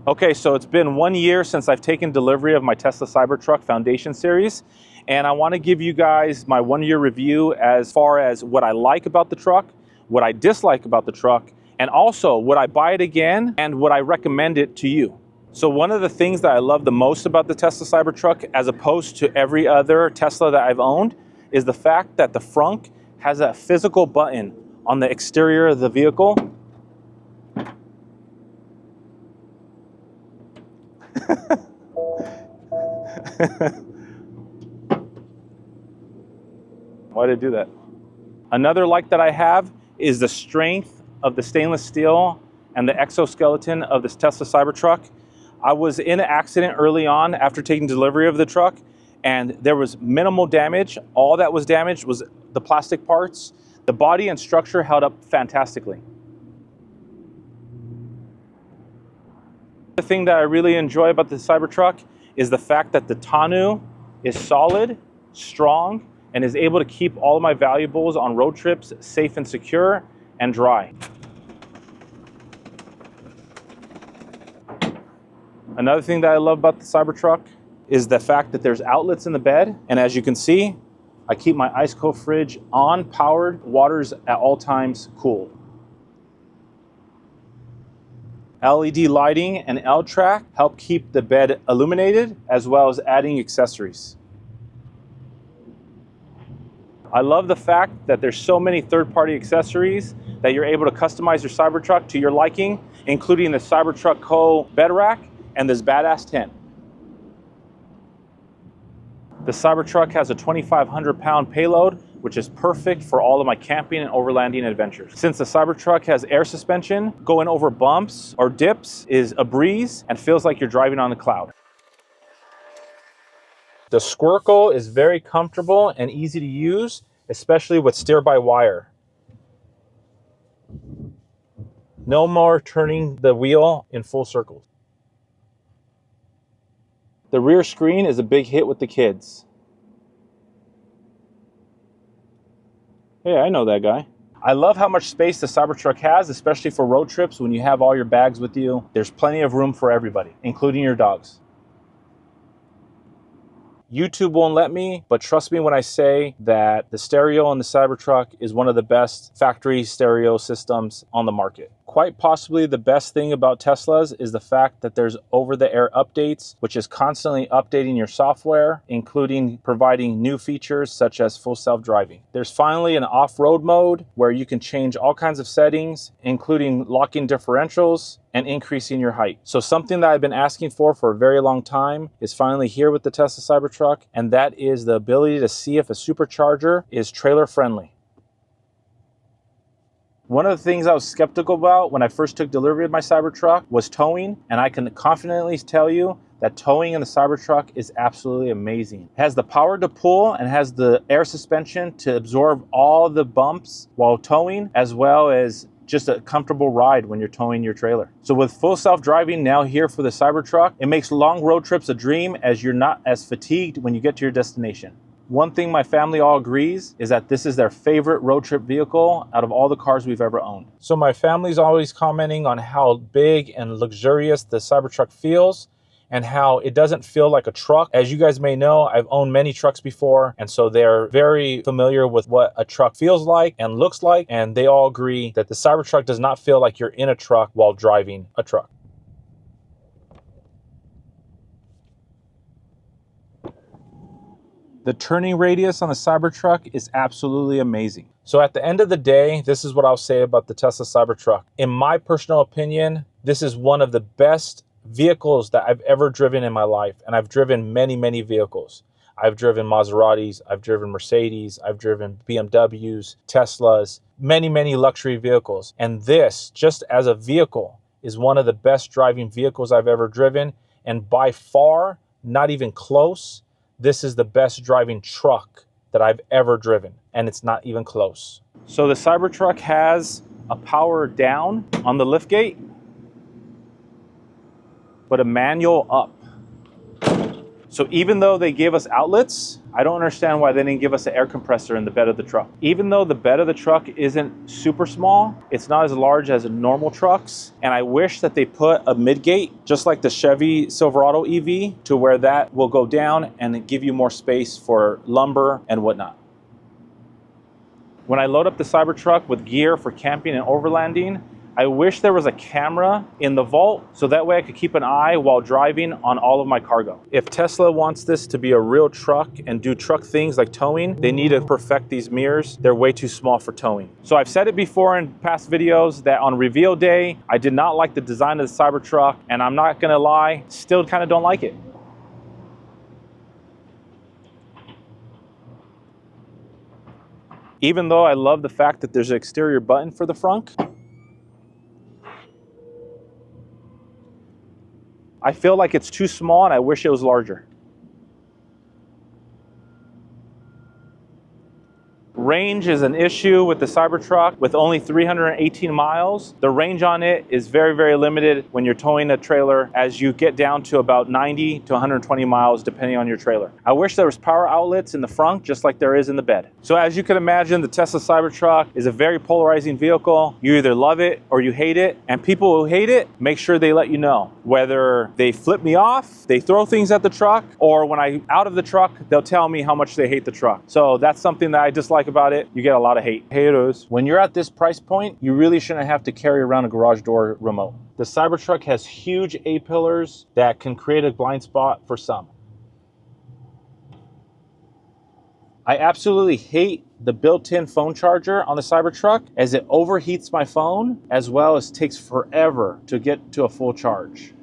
Okay, so it's been 1 year since I've taken delivery of my Tesla Cybertruck Foundation Series, and I want to give you guys my 1-year review as far as what I like about the truck, what I dislike about the truck, and also would I buy it again and would I recommend it to you. So one of the things that I love the most about the Tesla Cybertruck as opposed to every other Tesla that I've owned is the fact that the front has a physical button on the exterior of the vehicle. Why did I do that? Another like that I have is the strength of the stainless steel and the exoskeleton of this Tesla Cybertruck. I was in an accident early on after taking delivery of the truck, and there was minimal damage. All that was damaged was the plastic parts. The body and structure held up fantastically. The thing that I really enjoy about the Cybertruck is the fact that the tonneau is solid, strong, and is able to keep all of my valuables on road trips safe and secure and dry. Another thing that I love about the Cybertruck is the fact that there's outlets in the bed, and as you can see, I keep my ice cold fridge on, powered, waters at all times cool. LED lighting and L-track help keep the bed illuminated, as well as adding accessories. I love the fact that there's so many third-party accessories that you're able to customize your Cybertruck to your liking, including the Cybertruck Co. bed rack and this badass tent. The Cybertruck has a 2,500-pound payload, which is perfect for all of my camping and overlanding adventures. Since the Cybertruck has air suspension, going over bumps or dips is a breeze and feels like you're driving on a cloud. The Squircle is very comfortable and easy to use, especially with steer-by-wire. No more turning the wheel in full circles. The rear screen is a big hit with the kids. Hey, I know that guy. I love how much space the Cybertruck has, especially for road trips when you have all your bags with you. There's plenty of room for everybody, including your dogs. YouTube won't let me, but trust me when I say that the stereo on the Cybertruck is one of the best factory stereo systems on the market. Quite possibly the best thing about Teslas is the fact that there's over-the-air updates, which is constantly updating your software, including providing new features such as full self-driving. There's finally an off-road mode where you can change all kinds of settings, including locking differentials and increasing your height. So something that I've been asking for a very long time is finally here with the Tesla Cybertruck, and that is the ability to see if a supercharger is trailer friendly. One of the things I was skeptical about when I first took delivery of my Cybertruck was towing, and I can confidently tell you that towing in the Cybertruck is absolutely amazing. It has the power to pull and has the air suspension to absorb all the bumps while towing, as well as just a comfortable ride when you're towing your trailer. So with full self-driving now here for the Cybertruck, it makes long road trips a dream as you're not as fatigued when you get to your destination. One thing my family all agrees is that this is their favorite road trip vehicle out of all the cars we've ever owned. So my family's always commenting on how big and luxurious the Cybertruck feels and how it doesn't feel like a truck. As you guys may know, I've owned many trucks before, and so they're very familiar with what a truck feels like and looks like, and they all agree that the Cybertruck does not feel like you're in a truck while driving a truck. The turning radius on the Cybertruck is absolutely amazing. So at the end of the day, this is what I'll say about the Tesla Cybertruck. In my personal opinion, this is one of the best vehicles that I've ever driven in my life. And I've driven many, many vehicles. I've driven Maseratis, I've driven Mercedes, I've driven BMWs, Teslas, many, many luxury vehicles. And this, just as a vehicle, is one of the best driving vehicles I've ever driven. And by far, not even close, this is the best driving truck that I've ever driven, and it's not even close. So the Cybertruck has a power down on the liftgate, but a manual up. So even though they gave us outlets, I don't understand why they didn't give us an air compressor in the bed of the truck. Even though the bed of the truck isn't super small, it's not as large as normal trucks. And I wish that they put a midgate, just like the Chevy Silverado EV, to where that will go down and give you more space for lumber and whatnot. When I load up the Cybertruck with gear for camping and overlanding, I wish there was a camera in the vault so that way I could keep an eye while driving on all of my cargo. If Tesla wants this to be a real truck and do truck things like towing, they need to perfect these mirrors. They're way too small for towing. So I've said it before in past videos that on reveal day, I did not like the design of the Cybertruck, and I'm not gonna lie, still kind of don't like it. Even though I love the fact that there's an exterior button for the front, I feel like it's too small and I wish it was larger. Range is an issue with the Cybertruck. With only 318 miles, the range on it is very, very limited when you're towing a trailer, as you get down to about 90 to 120 miles depending on your trailer. I wish there was power outlets in the front just like there is in the bed. So as you can imagine, the Tesla Cybertruck is a very polarizing vehicle. You either love it or you hate it, and people who hate it, make sure they let you know. Whether they flip me off, they throw things at the truck, or when I'm out of the truck, they'll tell me how much they hate the truck. So that's something that I dislike about it. You get a lot of haters. When you're at this price point, you really shouldn't have to carry around a garage door remote. The Cybertruck has huge A-pillars that can create a blind spot for some. I absolutely hate the built-in phone charger on the Cybertruck, as it overheats my phone as well as takes forever to get to a full charge.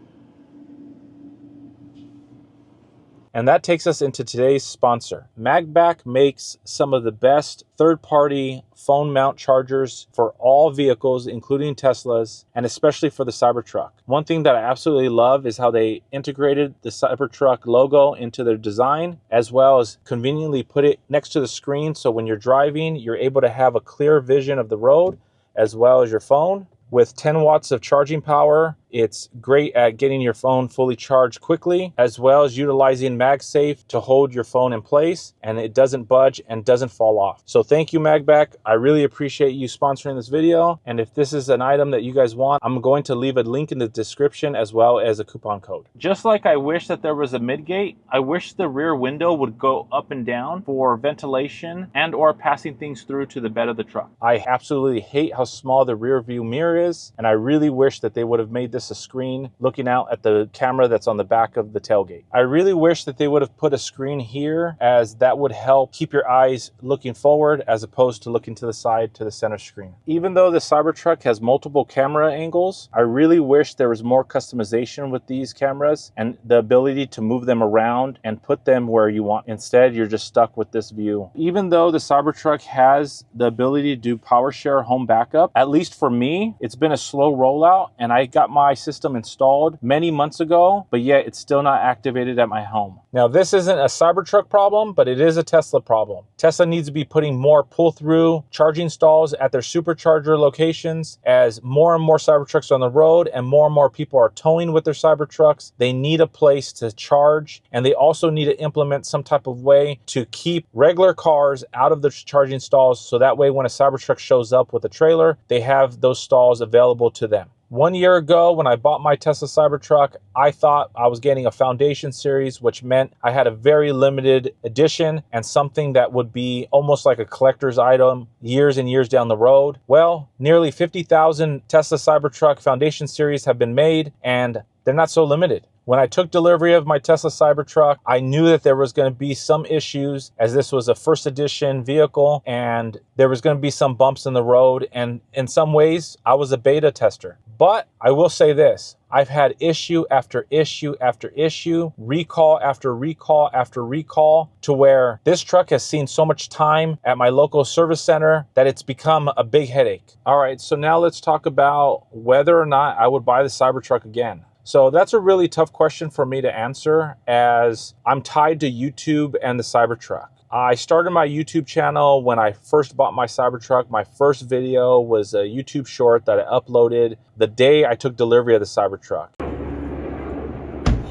And that takes us into today's sponsor. MagBak makes some of the best third-party phone mount chargers for all vehicles, including Teslas, and especially for the Cybertruck. One thing that I absolutely love is how they integrated the Cybertruck logo into their design, as well as conveniently put it next to the screen, so when you're driving, you're able to have a clear vision of the road, as well as your phone. With 10 watts of charging power, it's great at getting your phone fully charged quickly, as well as utilizing MagSafe to hold your phone in place, and it doesn't budge and doesn't fall off. So thank you, MagBak. I really appreciate you sponsoring this video. And if this is an item that you guys want, I'm going to leave a link in the description as well as a coupon code. Just like I wish that there was a midgate, I wish the rear window would go up and down for ventilation and or passing things through to the bed of the truck. I absolutely hate how small the rear view mirror is, and I really wish that they would have made this a screen looking out at the camera that's on the back of the tailgate. I really wish that they would have put a screen here, as that would help keep your eyes looking forward as opposed to looking to the side to the center screen. Even though the Cybertruck has multiple camera angles, I really wish there was more customization with these cameras and the ability to move them around and put them where you want. Instead, you're just stuck with this view. Even though the Cybertruck has the ability to do power share home backup, at least for me, it's been a slow rollout, and I got my system installed many months ago, but yet it's still not activated at my home. Now, this isn't a Cybertruck problem, but it is a Tesla problem. Tesla needs to be putting more pull-through charging stalls at their supercharger locations. As more and more Cybertrucks are on the road and more people are towing with their Cybertrucks, they need a place to charge, and they also need to implement some type of way to keep regular cars out of the charging stalls, so that way when a Cybertruck shows up with a trailer, they have those stalls available to them. 1 year ago, when I bought my Tesla Cybertruck, I thought I was getting a foundation series, which meant I had a very limited edition and something that would be almost like a collector's item years and years down the road. Well, nearly 50,000 Tesla Cybertruck foundation series have been made, and they're not so limited. When I took delivery of my Tesla Cybertruck, I knew that there was going to be some issues, as this was a first edition vehicle and there was going to be some bumps in the road, and in some ways I was a beta tester. But I will say this, I've had issue after issue after issue, recall after recall after recall, to where this truck has seen so much time at my local service center that it's become a big headache. All right, so now let's talk about whether or not I would buy the Cybertruck again. So that's a really tough question for me to answer, as I'm tied to YouTube and the Cybertruck. I started my YouTube channel when I first bought my Cybertruck. My first video was a YouTube short that I uploaded the day I took delivery of the Cybertruck.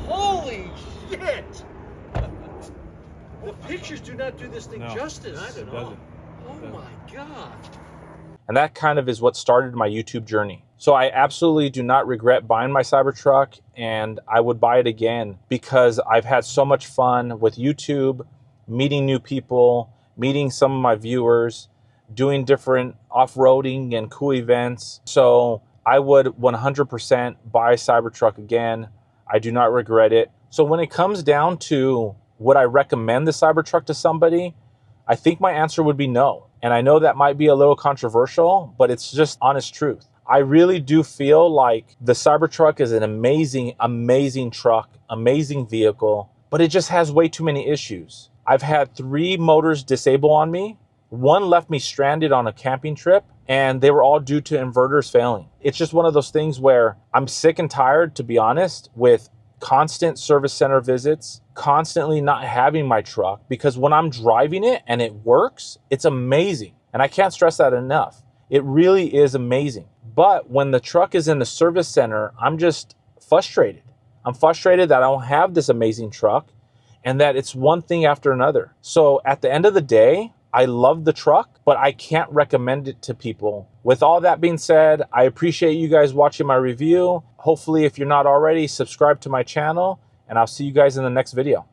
Holy shit! pictures do not do this thing justice. Not at all. Oh my God. And that kind of is what started my YouTube journey. So I absolutely do not regret buying my Cybertruck, and I would buy it again because I've had so much fun with YouTube, meeting new people, meeting some of my viewers, doing different off-roading and cool events. So I would 100% buy a Cybertruck again. I do not regret it. So when it comes down to would I recommend the Cybertruck to somebody, I think my answer would be no. And I know that might be a little controversial, but it's just honest truth. I really do feel like the Cybertruck is an amazing, amazing truck, amazing vehicle, but it just has way too many issues. I've had 3 motors disable on me. 1 left me stranded on a camping trip, and they were all due to inverters failing. It's just one of those things where I'm sick and tired, to be honest, with constant service center visits, constantly not having my truck, because when I'm driving it and it works, it's amazing. And I can't stress that enough. It really is amazing. But when the truck is in the service center, I'm just frustrated. I'm frustrated that I don't have this amazing truck and that it's one thing after another. So at the end of the day, I love the truck, but I can't recommend it to people. With all that being said, I appreciate you guys watching my review. Hopefully, if you're not already, subscribe to my channel, and I'll see you guys in the next video.